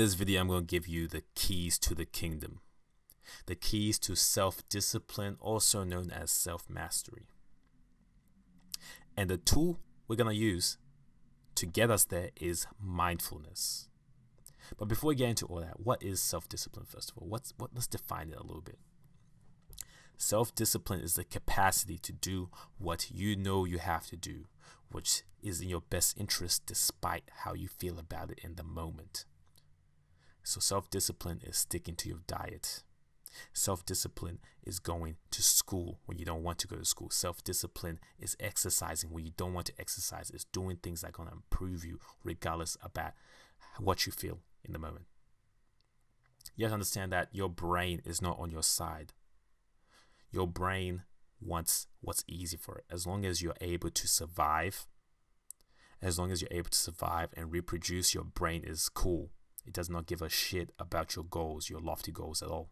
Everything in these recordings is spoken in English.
In this video, I'm going to give you the keys to the kingdom. The keys to self-discipline, also known as self-mastery. And the tool we're going to use to get us there is mindfulness. But before we get into all that, what is self-discipline first of all? Let's define it a little bit. Self-discipline is the capacity to do what you know you have to do, which is in your best interest despite how you feel about it in the moment. So self-discipline is sticking to your diet. Self-discipline is going to school when you don't want to go to school. Self-discipline is exercising when you don't want to exercise. It's doing things that are going to improve you regardless about what you feel in the moment. You have to understand that your brain is not on your side. Your brain wants what's easy for it. As long as you're able to survive, and reproduce, your brain is cool. It does not give a shit about your goals, your lofty goals at all.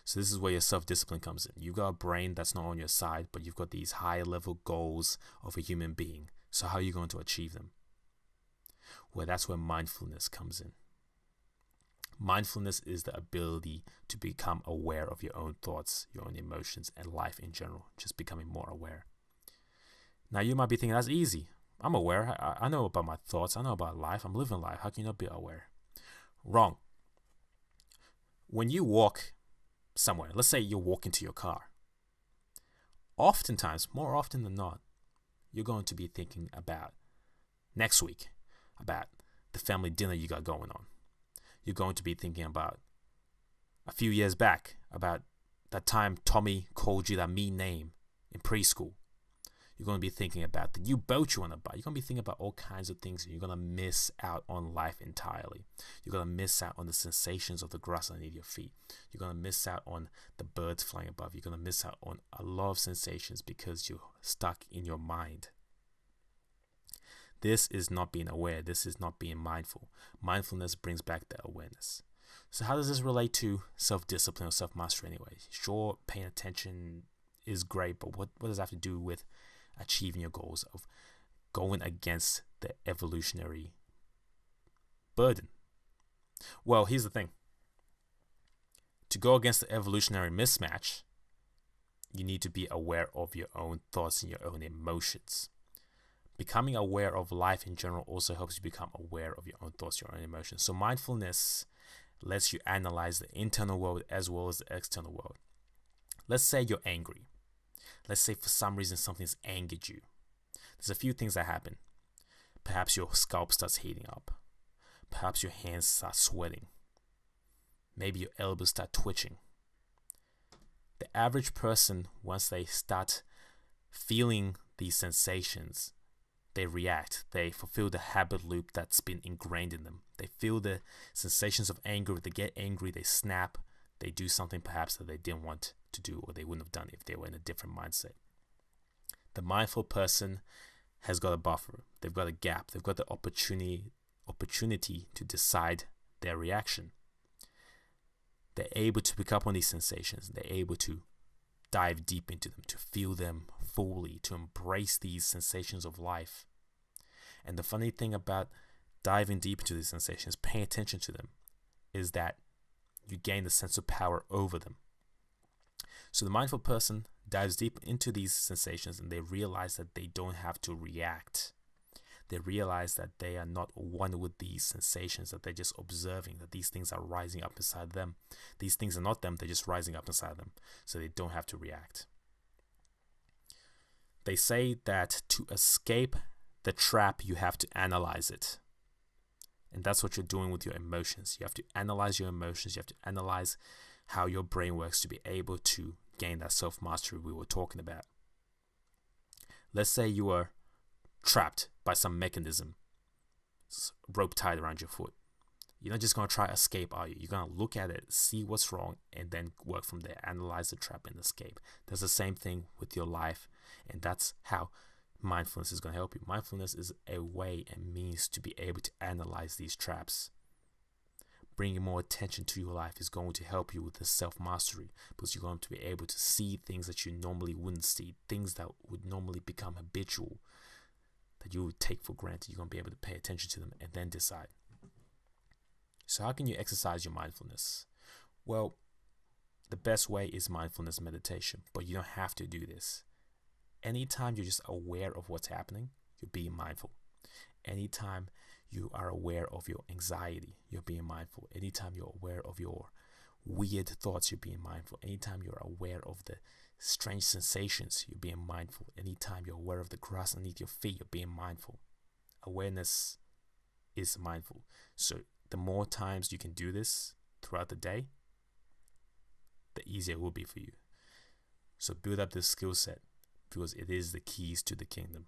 So this is where your self-discipline comes in. You've got a brain that's not on your side, but you've got these higher level goals of a human being. So how are you going to achieve them? Well, that's where mindfulness comes in. Mindfulness is the ability to become aware of your own thoughts, your own emotions, and life in general. Just becoming more aware. Now you might be thinking, that's easy. I'm aware. I know about my thoughts. I know about life. I'm living life. How can you not be aware? Wrong. When you walk somewhere, let's say you're walking to your car, oftentimes, more often than not, you're going to be thinking about next week, about the family dinner you got going on. You're going to be thinking about a few years back, about that time Tommy called you that mean name in preschool. You're going to be thinking about the new boat you want to buy. You're going to be thinking about all kinds of things. And you're going to miss out on life entirely. You're going to miss out on the sensations of the grass underneath your feet. You're going to miss out on the birds flying above. You're going to miss out on a lot of sensations because you're stuck in your mind. This is not being aware. This is not being mindful. Mindfulness brings back that awareness. So how does this relate to self-discipline or self-mastery anyway? Sure, paying attention is great, but what does that have to do with achieving your goals, of going against the evolutionary burden? Well, here's the thing. To go against the evolutionary mismatch, you need to be aware of your own thoughts and your own emotions. Becoming aware of life in general also helps you become aware of your own thoughts, your own emotions. So mindfulness lets you analyze the internal world as well as the external world. Let's say you're angry. Let's say for some reason something's angered you. There's a few things that happen. Perhaps your scalp starts heating up. Perhaps your hands start sweating. Maybe your elbows start twitching. The average person, once they start feeling these sensations, they react. They fulfill the habit loop that's been ingrained in them. They feel the sensations of anger. They get angry. They snap. They do something perhaps that they didn't want to do or they wouldn't have done if they were in a different mindset. The mindful person has got a buffer. They've got a gap. They've got the opportunity to decide their reaction. They're able to pick up on these sensations. They're able to dive deep into them, to feel them fully, to embrace these sensations of life. And the funny thing about diving deep into these sensations, paying attention to them, is that you gain a sense of power over them. So the mindful person dives deep into these sensations and they realize that they don't have to react. They realize that they are not one with these sensations, that they're just observing, that these things are rising up inside them. These things are not them, they're just rising up inside them. So they don't have to react. They say that to escape the trap, you have to analyze it. And that's what you're doing with your emotions. You have to analyze your emotions. You have to analyze how your brain works to be able to gain that self-mastery we were talking about. Let's say you are trapped by some mechanism, rope tied around your foot. You're not just going to try to escape, are you? You're going to look at it, see what's wrong, and then work from there. Analyze the trap and escape. That's the same thing with your life, and that's how mindfulness is going to help you. Mindfulness is a way and means to be able to analyze these traps. Bringing more attention to your life is going to help you with the self-mastery, because you're going to be able to see things that you normally wouldn't see, things that would normally become habitual, that you would take for granted. You're going to be able to pay attention to them and then decide. So how can you exercise your mindfulness? Well, the best way is mindfulness meditation, but you don't have to do this. Anytime you're just aware of what's happening, you're being mindful. Anytime you are aware of your anxiety, you're being mindful. Anytime you're aware of your weird thoughts, you're being mindful. Anytime you're aware of the strange sensations, you're being mindful. Anytime you're aware of the grass underneath your feet, you're being mindful. Awareness is mindful. So the more times you can do this throughout the day, the easier it will be for you. So build up this skill set, because it is the keys to the kingdom.